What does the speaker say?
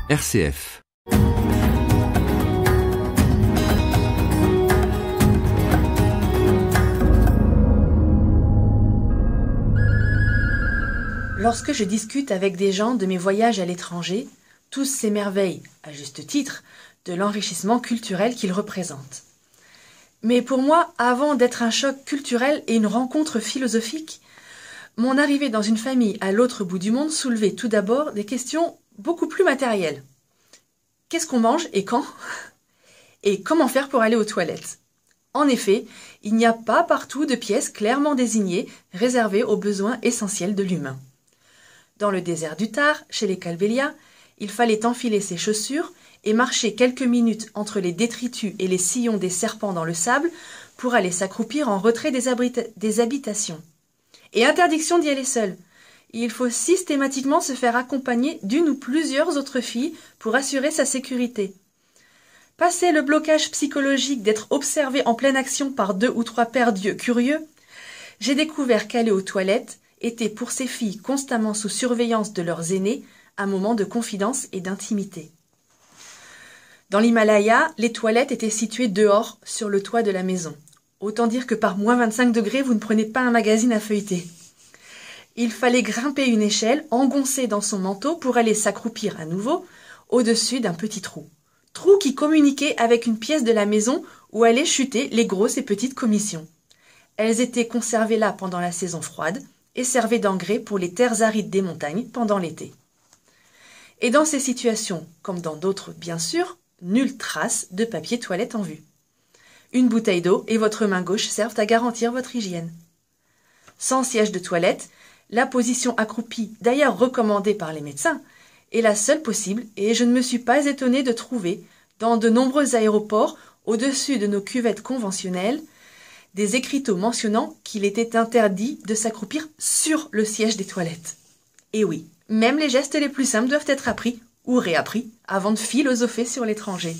RCF. Lorsque je discute avec des gens de mes voyages à l'étranger, tous s'émerveillent, à juste titre, de l'enrichissement culturel qu'ils représentent. Mais pour moi, avant d'être un choc culturel et une rencontre philosophique, mon arrivée dans une famille à l'autre bout du monde soulevait tout d'abord des questions beaucoup plus matérielles. Qu'est-ce qu'on mange et quand ? Et comment faire pour aller aux toilettes ? En effet, il n'y a pas partout de pièces clairement désignées, réservées aux besoins essentiels de l'humain. Dans le désert du Thar, chez les Kalbelia, il fallait enfiler ses chaussures et marcher quelques minutes entre les détritus et les sillons des serpents dans le sable pour aller s'accroupir en retrait des habitations. Et interdiction d'y aller seul. Il faut systématiquement se faire accompagner d'une ou plusieurs autres filles pour assurer sa sécurité. Passé le blocage psychologique d'être observé en pleine action par 2 ou 3 paires d'yeux curieux, j'ai découvert qu'aller aux toilettes était pour ces filles constamment sous surveillance de leurs aînés un moment de confidence et d'intimité. Dans l'Himalaya, les toilettes étaient situées dehors, sur le toit de la maison. Autant dire que par moins 25 degrés, vous ne prenez pas un magazine à feuilleter. Il fallait grimper une échelle, engoncée dans son manteau, pour aller s'accroupir à nouveau au-dessus d'un petit trou. Trou qui communiquait avec une pièce de la maison où allaient chuter les grosses et petites commissions. Elles étaient conservées là pendant la saison froide et servaient d'engrais pour les terres arides des montagnes pendant l'été. Et dans ces situations, comme dans d'autres bien sûr, nulle trace de papier toilette en vue. Une bouteille d'eau et votre main gauche servent à garantir votre hygiène. Sans siège de toilette, la position accroupie, d'ailleurs recommandée par les médecins, est la seule possible et je ne me suis pas étonnée de trouver, dans de nombreux aéroports, au-dessus de nos cuvettes conventionnelles, des écriteaux mentionnant qu'il était interdit de s'accroupir sur le siège des toilettes. Et oui, même les gestes les plus simples doivent être appris ou réappris avant de philosopher sur l'étranger.